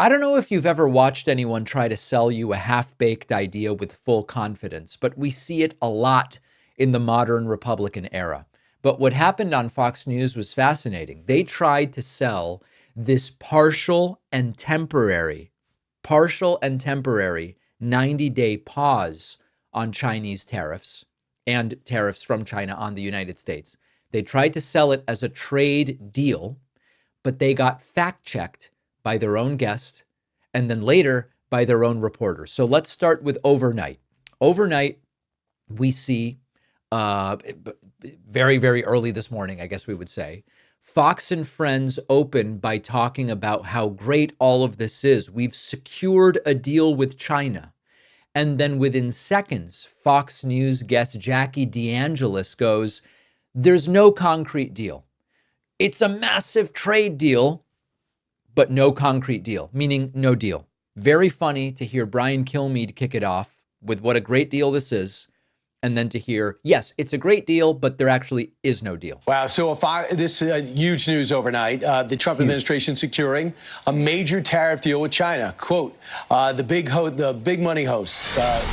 I don't know if you've ever watched anyone try to sell you a half-baked idea with full confidence, but we see it a lot in the modern Republican era. But what happened on Fox News was fascinating. They tried to sell this partial and temporary 90-day pause on Chinese tariffs and tariffs from China on the United States. They tried to sell it as a trade deal, but they got fact-checked by their own guest and then later by their own reporter. So let's start with overnight. Overnight, we see very, very early this morning, I guess we would say, Fox and Friends open by talking about how great all of this is. We've secured a deal with China. And then within seconds, Fox News guest Jackie DeAngelis goes, there's no concrete deal. It's a massive trade deal, but no concrete deal, meaning no deal. Very funny to hear Brian Kilmeade kick it off with what a great deal this is. And then to hear, yes, it's a great deal, but there actually is no deal. Wow. So this huge news overnight. The Trump administration securing a major tariff deal with China. Quote, the big money host,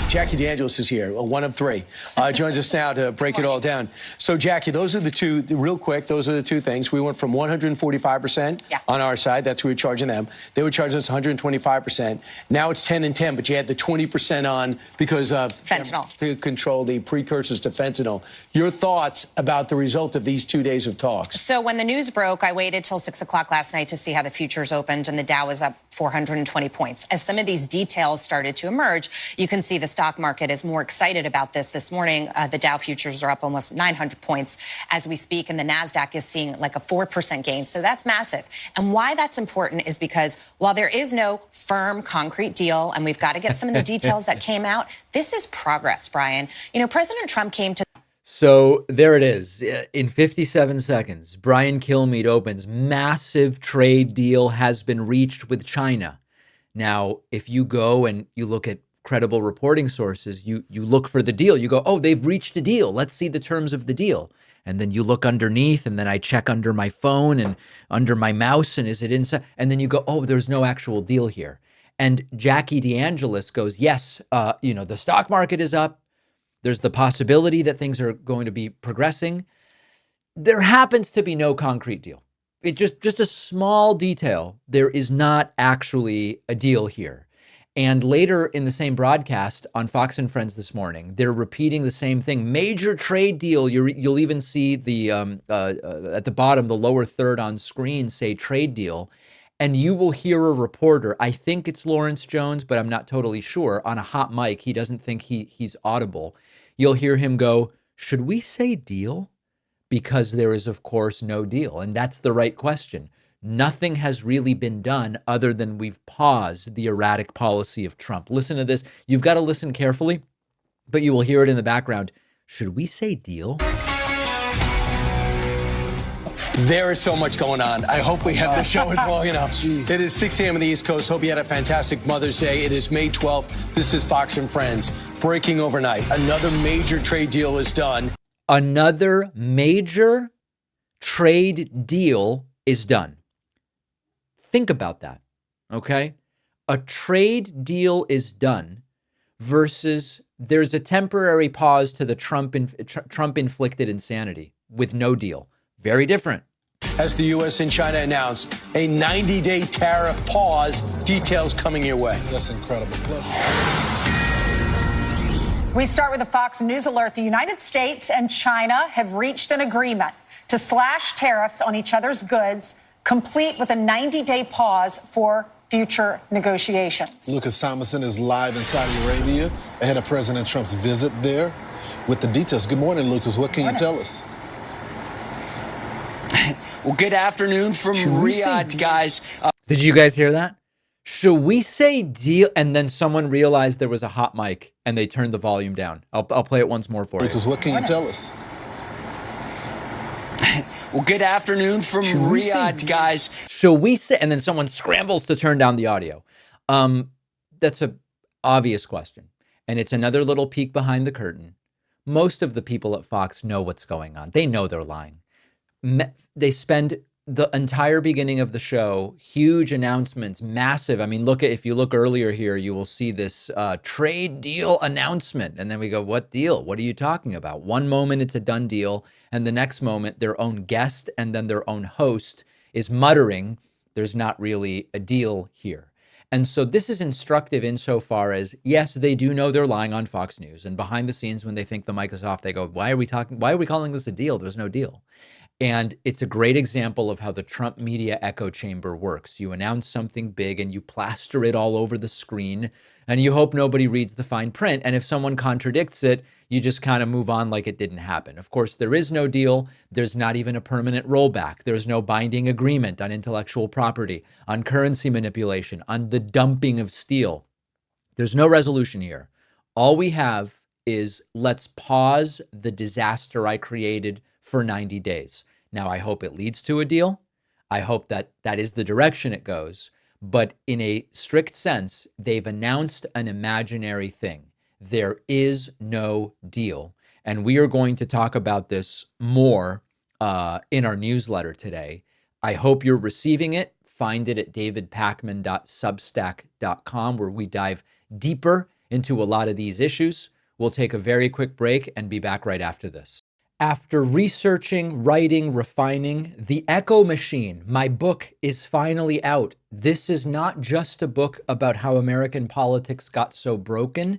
Jackie DeAngelis is here, one of three, joins us now to break it all down. So, Jackie, those are the two, real quick, those are the two things. We went from 145% on our side. That's who we're charging them. They were charging us 125%. Now it's 10 and 10, but you had the 20% on because of fentanyl to control the precursors to fentanyl. Your thoughts about the result of these 2 days of talks? So when the news broke, I waited till 6 o'clock last night to see how the futures opened, and the Dow was up 420 points. As some of these details started to emerge, you can see the stock market is more excited about this morning. The Dow futures are up almost 900 points as we speak, and the NASDAQ is seeing like a 4% gain. So that's massive. And why that's important is because while there is no firm, concrete deal, and we've got to get some of the details that came out, this is progress, Brian. You know, President Trump came to... So there it is. In 57 seconds, Brian Kilmeade opens, massive trade deal has been reached with China. Now, if you go and you look at credible reporting sources, you look for the deal. You go, oh, they've reached a deal. Let's see the terms of the deal. And then you look underneath, and then I check under my phone and under my mouse, and is it inside? And then you go, oh, there's no actual deal here. And Jackie DeAngelis goes, yes, the stock market is up. There's the possibility that things are going to be progressing. There happens to be no concrete deal. It's just a small detail. There is not actually a deal here. And later in the same broadcast on Fox and Friends this morning, they're repeating the same thing. Major trade deal. You'll even see the at the bottom, the lower third on screen say trade deal. And you will hear a reporter, I think it's Lawrence Jones, but I'm not totally sure, on a hot mic. He doesn't think he's audible. You'll hear him go, should we say deal? Because there is, of course, no deal. And that's the right question. Nothing has really been done other than we've paused the erratic policy of Trump. Listen to this. You've got to listen carefully, but you will hear it in the background. Should we say deal? There is so much going on. I hope we have the show long enough. It is 6 a.m. on the East Coast. Hope you had a fantastic Mother's Day. It is May 12th. This is Fox and Friends. Breaking overnight. Another major trade deal is done. Another major trade deal is done. Think about that, okay? A trade deal is done versus there's a temporary pause to the Trump-inflicted insanity with no deal. Very different. As the U.S. and China announced a 90-day tariff pause, details coming your way. That's incredible. We start with a Fox News alert. The United States and China have reached an agreement to slash tariffs on each other's goods, complete with a 90-day pause for future negotiations. Lucas Thomason is live in Saudi Arabia ahead of President Trump's visit there with the details. Good morning, Lucas. What can you tell us? Well, good afternoon from Riyadh, guys. Did you guys hear that? Should we say deal? And then someone realized there was a hot mic and they turned the volume down. I'll play it once more for you. Lucas, what can you tell us? Well, good afternoon from Riyadh, guys. Should we say? And then someone scrambles to turn down the audio. That's a obvious question. And it's another little peek behind the curtain. Most of the people at Fox know what's going on. They know they're lying. They spend the entire beginning of the show, huge announcements, massive. I mean, if you look earlier here, you will see this trade deal announcement. And then we go, what deal? What are you talking about? One moment it's a done deal. And the next moment their own guest and then their own host is muttering, there's not really a deal here. And so this is instructive insofar as, yes, they do know they're lying on Fox News. And behind the scenes, when they think the mic is off, they go, why are we calling this a deal? There's no deal. And it's a great example of how the Trump media echo chamber works. You announce something big and you plaster it all over the screen and you hope nobody reads the fine print. And if someone contradicts it, you just kind of move on like it didn't happen. Of course, there is no deal. There's not even a permanent rollback. There's no binding agreement on intellectual property, on currency manipulation, on the dumping of steel. There's no resolution here. All we have is, let's pause the disaster I created for 90 days. Now, I hope it leads to a deal. I hope that that is the direction it goes. But in a strict sense, they've announced an imaginary thing. There is no deal. And we are going to talk about this more in our newsletter today. I hope you're receiving it. Find it at davidpakman.substack.com, where we dive deeper into a lot of these issues. We'll take a very quick break and be back right after this. After researching, writing, refining, The Echo Machine, my book, is finally out. This is not just a book about how American politics got so broken.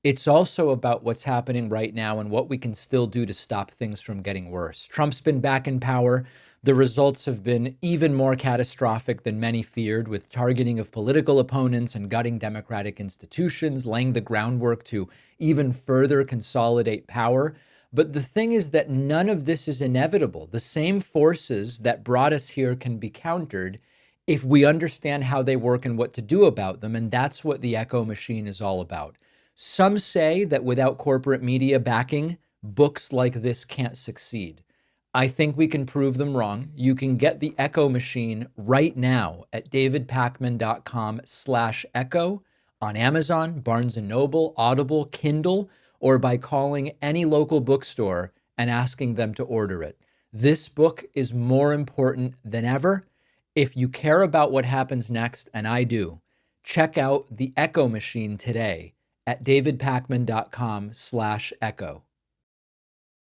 It's also about what's happening right now and what we can still do to stop things from getting worse. Trump's been back in power. The results have been even more catastrophic than many feared, with targeting of political opponents and gutting democratic institutions, laying the groundwork to even further consolidate power. But the thing is that none of this is inevitable. The same forces that brought us here can be countered if we understand how they work and what to do about them. And that's what the Echo Machine is all about. Some say that without corporate media backing, books like this can't succeed. I think we can prove them wrong. You can get the Echo Machine right now at davidpakman.com/echo on Amazon, Barnes & Noble, Audible, Kindle, or by calling any local bookstore and asking them to order it. This book is more important than ever. If you care about what happens next, and I do, check out The Echo Machine today at davidpakman.com/echo.